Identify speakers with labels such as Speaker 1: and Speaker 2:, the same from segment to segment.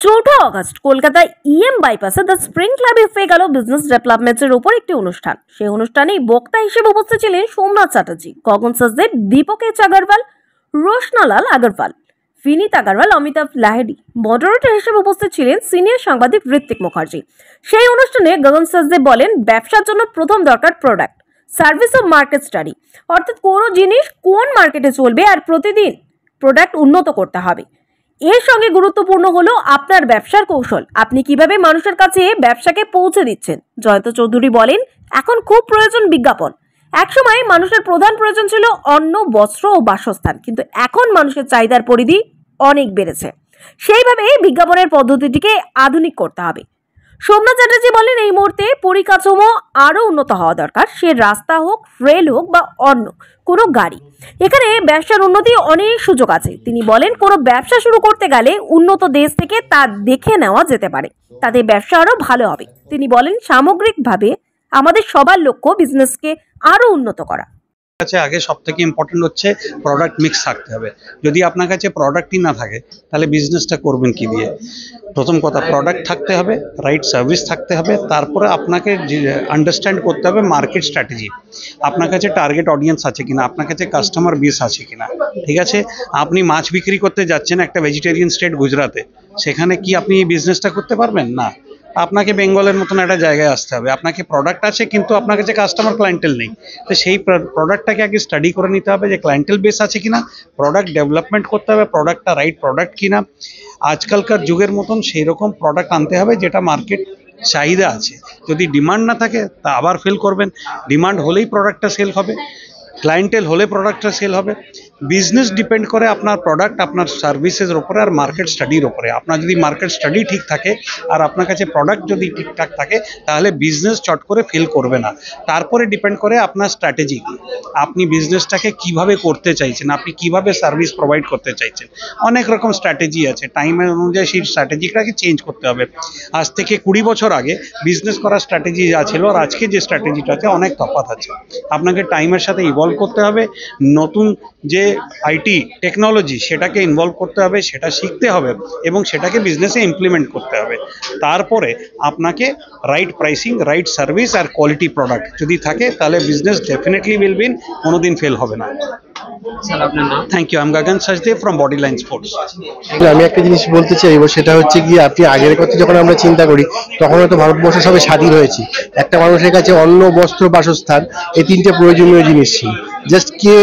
Speaker 1: চৌঠা অগস্ট কলকাতায় বাইপাসে the spring ক্লাবে হয়ে গেল বিজনেস ডেভেলপমেন্টের উপর একটি অনুষ্ঠান। সেই অনুষ্ঠানে বক্তা হিসেবে উপস্থিত ছিলেন সোমনাথ চ্যাটার্জি, গগন সচদেব, দীপক আগরওয়াল, রোশনালাল আগরওয়াল, विनीत আগরওয়াল, অমিতাভ লাহিড়ী। মডারেটর হিসেবে উপস্থিত ছিলেন সিনিয়র সাংবাদিক ঋত্বিক মুখার্জি। সেই অনুষ্ঠানে গগন সচদেব বলেন, ব্যবসার জন্য প্রথম দরকার প্রোডাক্ট, সার্ভিস ও মার্কেট স্টাডি, অর্থাৎ কোন জিনিস কোন মার্কেটে চলবে আর প্রতিদিন প্রোডাক্ট উন্নত করতে হবে। এর সঙ্গে গুরুত্বপূর্ণ হলো আপনার ব্যবসার কৌশল, আপনি কিভাবে মানুষের কাছে ব্যবসাকে পৌঁছে দিচ্ছেন। জয়ন্ত চৌধুরী বলেন, এখন খুব প্রয়োজন বিজ্ঞাপন। একসময় মানুষের প্রধান প্রয়োজন ছিল অন্ন, বস্ত্র ও বাসস্থান, কিন্তু এখন মানুষের চাহিদার পরিধি অনেক বেড়েছে। সেইভাবে বিজ্ঞাপনের পদ্ধতিটিকে আধুনিক করতে হবে। সোমনাথ চ্যাটার্জি বলেন, এই মুহূর্তে পরিকাঠামো আরো উন্নত হওয়া দরকার, সে রাস্তা হোক, রেল হোক বা অন্য কোনো গাড়ি। এখানে ব্যবসার উন্নতি অনেক সুযোগ আছে। তিনি বলেন, কোনো ব্যবসা শুরু করতে গেলে উন্নত দেশ থেকে তা দেখে নেওয়া যেতে পারে, তাতে ব্যবসা আরো ভালো হবে। তিনি বলেন, সামগ্রিকভাবে আমাদের সবার লক্ষ্য বিজনেসকে আরো উন্নত করা।
Speaker 2: আগে সবথেকে ইম্পর্টেন্ট হচ্ছে প্রোডাক্ট মিক্স থাকতে হবে। যদি আপনার কাছে প্রোডাক্টই না থাকে তাহলে বিজনেসটা করবেন কি দিয়ে? প্রথম কথা, প্রোডাক্ট থাকতে হবে, রাইট সার্ভিস থাকতে হবে, তারপরে আপনাকে আন্ডারস্ট্যান্ড করতে হবে মার্কেট স্ট্র্যাটেজি। আপনার কাছে টার্গেট অডিয়েন্স আছে কিনা, আপনার কাছে কাস্টমার বেস আছে কিনা। ঠিক আছে, আপনি মাছ বিক্রি করতে যাচ্ছেন একটা ভেজিটেরিয়ান স্টেট গুজরাতে, সেখানে কি আপনি এই বিজনেসটা করতে পারবেন? না, আপনাকে বেঙ্গলের মতন একটা জায়গায় আসতে হবে। আপনাকে প্রোডাক্ট আছে কিন্তু আপনার কাছে কাস্টমার ক্লায়েন্টেল নেই, তো সেই প্রোডাক্টটাকে আগে স্টাডি করে নিতে হবে যে ক্লায়েন্টেল বেস আছে কিনা, প্রোডাক্ট ডেভেলপমেন্ট করতে হবে, প্রোডাক্টটা রাইট প্রোডাক্ট কিনা। আজকালকার যুগের মতন সেই রকম প্রোডাক্ট আনতে হবে যেটা মার্কেট চাহিদা আছে। যদি ডিমান্ড না থাকে তা আবার ফেল করবেন। ডিমান্ড হলেই প্রোডাক্টটা সেল হবে, ক্লায়েন্টেল হলে প্রোডাক্টটা সেল হবে। বিজনেস ডিপেন্ড করে আপনার প্রোডাক্ট, আপনার সার্ভিসের ওপরে আর মার্কেট স্টাডির ওপরে। আপনার যদি মার্কেট স্টাডি ঠিক থাকে আর আপনার কাছে প্রোডাক্ট যদি ঠিকঠাক থাকে তাহলে বিজনেস চট করে ফেল করবে না। তারপরে ডিপেন্ড করে আপনার স্ট্র্যাটেজি, আপনি বিজনেসটাকে কিভাবে করতে চাইছেন, আপনি কিভাবে সার্ভিস প্রোভাইড করতে চাইছেন। অনেক রকম স্ট্র্যাটেজি আছে, টাইমের অনুযায়ী সেই স্ট্র্যাটেজিটাকে চেঞ্জ করতে হবে। আজ থেকে 20 বছর আগে বিজনেস করার স্ট্র্যাটেজি যা ছিল আর আজকে যে স্ট্র্যাটেজিটা আছে অনেক তফাৎ আছে। আপনাকে টাইমের সাথে ইভলভ করতে হবে, নতুন যে আইটি টেকনোলজি সেটাকে ইনভলভ করতে হবে, সেটা শিখতে হবে এবং সেটাকে বিজনেসে ইমপ্লিমেন্ট করতে হবে। তারপরে আপনাকে রাইট প্রাইসিং, রাইট সার্ভিস আর কোয়ালিটি প্রোডাক্ট যদি থাকে তাহলে বিজনেস ডেফিনেটলি উইল উইন, কোনোদিন ফেল হবে না। Thank you, I am Gagan Sachdev from Body Line Sports.
Speaker 3: আমি একটা জিনিস বলতে চাইবো, সেটা হচ্ছে কি, আপনি আগের কথা যখন আমরা চিন্তা করি তখন হয়তো ভারতবর্ষ সবে স্বাধীন হয়েছে, একটা মানুষের কাছে অন্ন, বস্ত্র, বাসস্থান এই তিনটে প্রয়োজনীয় জিনিস ছিল। জাস্ট কে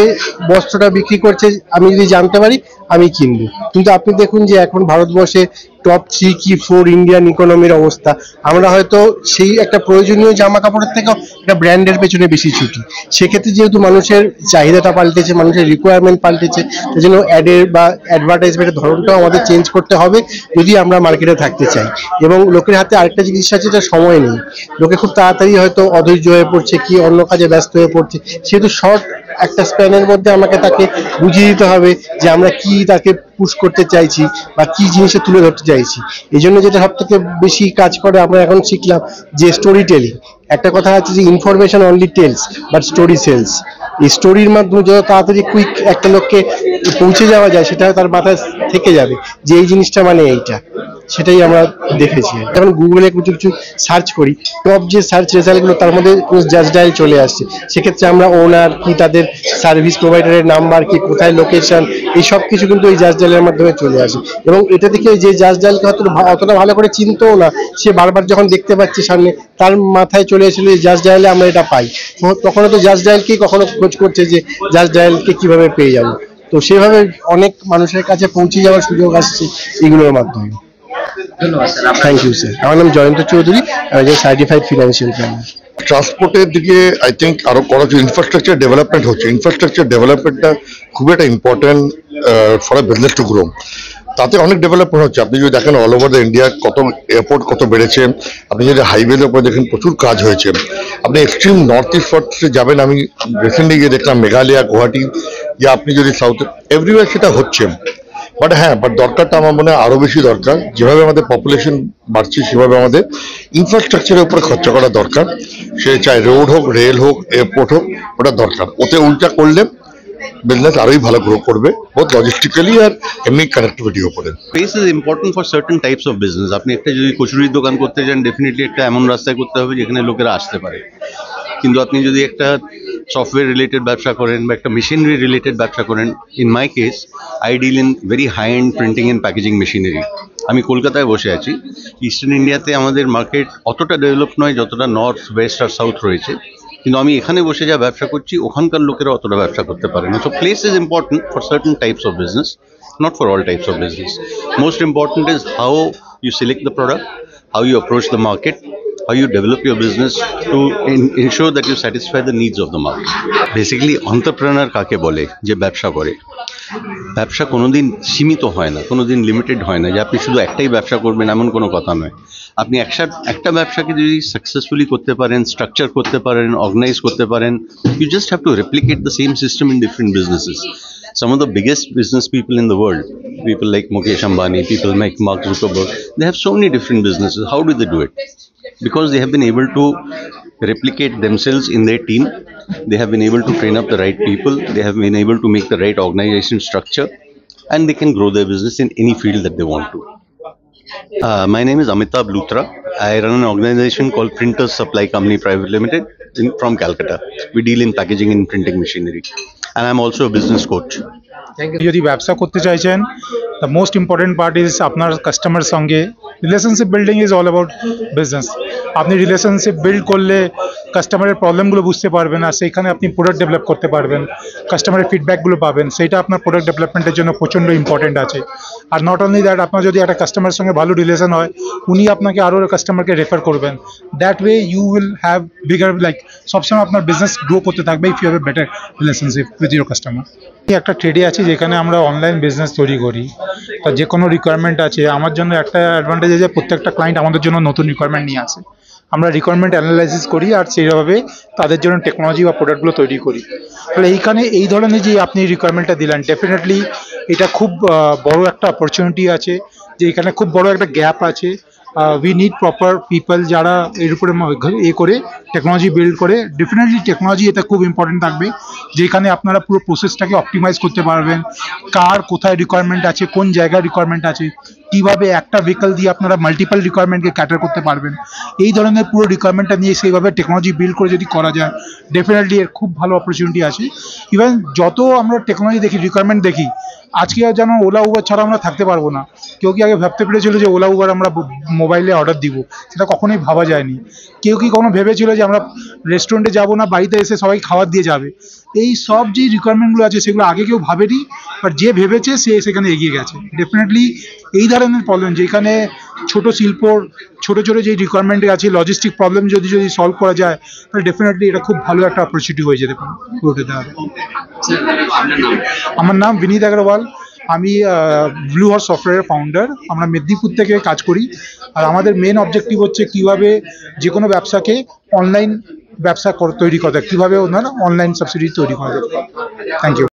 Speaker 3: বস্ত্রটা বিক্রি করছে আমি যদি জানতে পারি আমি কিনবো। কিন্তু আপনি দেখুন যে এখন ভারতবর্ষে টপ 3 কি 4 ইন্ডিয়ান ইকোনমির অবস্থা, আমরা হয়তো সেই একটা প্রয়োজনীয় জামা কাপড়ের থেকেও একটা ব্র্যান্ডের পেছনে বেশি ছুটি। সেক্ষেত্রে যেহেতু মানুষের চাহিদাটা পাল্টেছে, মানুষের রিকোয়ারমেন্ট পাল্টেছে, সেই জন্য অ্যাডের বা অ্যাডভার্টাইজমেন্টের ধরনটাও আমাদের চেঞ্জ করতে হবে যদি আমরা মার্কেটে থাকতে চাই। এবং লোকের হাতে আরেকটা জিনিস আছে, যেটা সময় নেই। লোকে খুব তাড়াতাড়ি হয়তো অধৈর্য হয়ে পড়ছে, কি অন্য কাজে ব্যস্ত হয়ে পড়ছে, সেহেতু শর্ট একটা স্প্যানের মধ্যে আমাকে তাকে বুঝিয়ে দিতে হবে যে আমরা কি তাকে পুশ করতে চাইছি বা কি জিনিসে তুলে ধরতে চাইছি। এই জন্য যেটা সব থেকে বেশি কাজ করে আমরা এখন শিখলাম যে স্টোরি টেলিং। একটা কথা আছে যে information only tells but story sells. এই স্টোরির মাধ্যমে যত তাড়াতাড়ি কুইক একটা লোককে পৌঁছে যাওয়া যায় সেটা তার মাথায় থেকে যাবে যে এই জিনিসটা মানে এইটা। সেটাই আমরা দেখেছি। এখন গুগলে কিছু সার্চ করি, টপ যে সার্চ রেজাল্টগুলো তার মধ্যে জাস্ট ডায়াল চলে আসছে। সেক্ষেত্রে আমরা ওনার কি, তাদের সার্ভিস প্রোভাইডারের নাম্বার কি, কোথায় লোকেশন, এই সব কিছু কিন্তু এই জাস্ট ডায়ালের মাধ্যমে চলে আসে। এবং এটা থেকে যে জাস্ট ডায়ালকে অতটা ভালো করে চিনতেও না, সে বারবার যখন দেখতে পাচ্ছে সামনে, তার মাথায় চলে এসেছিল যে জাস্ট ডায়ালে আমরা এটা পাই। তখন তো জাস্ট ডায়ালকেই কখনো খোঁজ করছে যে জাস্ট ডায়ালকে কিভাবে পেয়ে যাবো। তো সেভাবে অনেক মানুষের কাছে পৌঁছে যাওয়ার সুযোগ আসছে এগুলোর মাধ্যমে। Thank you sir. আমার নাম জয়ন্ত চৌধুরী, আমি একজন সার্টিফাইড ফিনান্সিয়াল প্ল্যানার।
Speaker 4: ট্রান্সপোর্টের দিকে আই থিঙ্ক আরো করা হচ্ছে, ইনফ্রাস্ট্রাকচার ডেভেলপমেন্ট হচ্ছে। ইনফ্রাস্ট্রাকচার ডেভেলপমেন্টটা খুব একটা important for a business to grow. তাতে অনেক ডেভেলপমেন্ট হচ্ছে। আপনি যদি দেখেন অল ওভার দ্য ইন্ডিয়া কত এয়ারপোর্ট কত বেড়েছে, আপনি যদি হাইওয়ের উপরে দেখেন প্রচুর কাজ হয়েছে। আপনি এক্সট্রিম নর্থ ইস্টে যাবেন, আমি রিসেন্টলি গিয়ে দেখলাম মেঘালয়, গুয়াহাটি, যে আপনি যদি সাউথ, এভরিওয়ার সেটা হচ্ছে। বাট দরকারটা আমার মনে হয় আরো বেশি দরকার। যেভাবে আমাদের পপুলেশন বাড়ছে সেভাবে আমাদের ইনফ্রাস্ট্রাকচারের উপরে খরচা করা দরকার। সে চাই রোড হোক, রেল হোক, এয়ারপোর্ট হোক, ওটা দরকার। ওতে উল্টা করলে বিজনেস আরোই ভালো গ্রো করবে, বোথ লজিস্টিক্যালি আর এমনি কানেক্টিভিটির উপরে।
Speaker 5: Space is important for certain types of business. আপনি একটা যদি কচুরির দোকান করতে চান, ডেফিনেটলি একটা এমন রাস্তায় করতে হবে যেখানে লোকেরা আসতে পারে। কিন্তু আপনি যদি একটা সফটওয়্যার রিলেটেড ব্যবসা করেন বা একটা মেশিনারি রিলেটেড ব্যবসা করেন, in my case I deal in very high end printing and packaging machinery. আমি কলকাতায় বসে আছি। ইস্টার্ন ইন্ডিয়াতে আমাদের মার্কেট অতটা ডেভেলপ নয় যতটা নর্থ, ওয়েস্ট আর সাউথ রয়েছে, কিন্তু আমি এখানে বসে যা ব্যবসা করছি ওখানকার লোকেরা অতটা ব্যবসা করতে পারে না। So place is important for certain types of business, not for all types of business. Most important is how you select the product, how you approach the market, how you develop your business to ensure that you satisfy the needs of the market. Basically, entrepreneur কাকে বলে যে ব্যবসা করে। ব্যবসা কোনোদিন সীমিত হয় না, কোনোদিন লিমিটেড হয় না যে আপনি শুধু একটাই ব্যবসা করবেন, এমন কোনো কথা নয়। আপনি একটা ব্যবসাকে যদি সাকসেসফুলি করতে পারেন, স্ট্রাকচার করতে পারেন, অর্গানাইজ করতে পারেন, you just have to replicate the same system in different businesses. Some of the biggest business people in the world, people like Mukesh Ambani, people like Mark Zuckerberg, they have so many different businesses. How do they do it? Because they have been able to replicate themselves in their team. They have been able to train up the right people. They have been able to make the right organization structure, and they can grow their business in any field that they want to. My name is Amitabh Luthra. I run an organization called Printers Supply Company Private Limited from Calcutta. We deal in packaging and printing machinery. And I'm also a business coach.
Speaker 6: যদি ব্যবসা করতে চাইছেন, the most important part is আপনার customer সঙ্গে relationship building is all about business. আপনি relationship build করলে কাস্টমারের প্রবলেমগুলো বুঝতে পারবেন, আর সেইখানে আপনি প্রোডাক্ট ডেভেলপ করতে পারবেন, কাস্টমারের ফিডব্যাকগুলো পাবেন, সেইটা আপনার প্রোডাক্ট ডেভেলপমেন্টের জন্য প্রচণ্ড ইম্পর্টেন্ট আছে। আর নট অনলি দ্যাট, আপনার যদি একটা কাস্টমারের সঙ্গে ভালো রিলেশন হয়, উনি আপনাকে আরও কাস্টমারকে রেফার করবেন। That way you will have bigger, like সবসময় আপনার বিজনেস গ্রো করতে থাকবে if you have a better relationship with your customer. একটা ট্রেডে আছি যেখানে আমরা অনলাইন বিজনেস তৈরি করি। তা যে কোনো রিকোয়ারমেন্ট আছে, আমার জন্য একটা অ্যাডভান্টেজ আছে, প্রত্যেকটা ক্লায়েন্ট আমাদের জন্য নতুন রিকোয়ারমেন্ট নিয়ে আসে। আমরা রিকোয়ারমেন্ট অ্যানালাইসিস করি আর সেইভাবে তাদের জন্য টেকনোলজি বা প্রোডাক্টগুলো তৈরি করি। তাহলে এইখানে এই ধরনের যে আপনি রিকোয়ারমেন্টটা দিলেন, ডেফিনেটলি এটা খুব বড় একটা অপরচুনিটি আছে, যে এখানে খুব বড় একটা গ্যাপ আছে। উই নিড প্রপার পিপল যারা এর উপরে করে টেকনোলজি বিল্ড করে। ডেফিনেটলি টেকনোলজি এটা খুব ইম্পর্টেন্ট থাকবে, যেখানে আপনারা পুরো প্রসেসটাকে অপটিমাইজ করতে পারবেন, কার কোথায় রিকোয়ারমেন্ট আছে, কোন জায়গায় রিকোয়ারমেন্ট আছে, কীভাবে একটা ভেহিকল দিয়ে আপনারা মাল্টিপল রিকোয়ারমেন্টকে ক্যাটার করতে পারবেন। এই ধরনের পুরো রিকোয়ারমেন্টটা নিয়ে সেইভাবে টেকনোলজি বিল্ড করে যদি করা যায়, ডেফিনেটলি এর খুব ভালো অপরচুনিটি আছে। ইভেন যত আমরা টেকনোলজি দেখি, রিকোয়ারমেন্ট দেখি, আজকে যেন ওলা উবার ছাড়া আমরা থাকতে পারবো না। কেউ কি আগে ভাবতে পেরেছিল যে ওলা উবার আমরা মোবাইলে অর্ডার দিব? সেটা কখনোই ভাবা যায়নি। কেউ কি কখনো ভেবেছিল যে আমরা রেস্টুরেন্টে যাবো না, বাড়িতে এসে সবাই খাবার দিয়ে যাবে? এই সব যে রিকোয়ারমেন্টগুলো আছে সেগুলো আগে কেউ ভাবেনি, বাট যে ভেবেছে সে সেখানে এগিয়ে গেছে। ডেফিনেটলি এই ধরনের প্রবলেম, যেখানে ছোট শিল্পর ছোটো ছোটো যে রিকোয়ারমেন্ট আছে, লজিস্টিক প্রবলেম যদি সলভ করা যায়, তাহলে ডেফিনেটলি এটা খুব ভালো একটা অপরচুনিটি হয়ে যেতে পারে। আমার নাম বিনীত আগরওয়াল, আমি ব্লু হর্স সফটওয়্যারের ফাউন্ডার। আমরা মেদিনীপুর থেকে কাজ করি, আর আমাদের মেন অবজেক্টিভ হচ্ছে কীভাবে যে কোনো ব্যবসাকে অনলাইন ব্যবসা তৈরি করা যায়, কীভাবে ওনারা অনলাইন সাবসিডি তৈরি করা যায়। Thank you.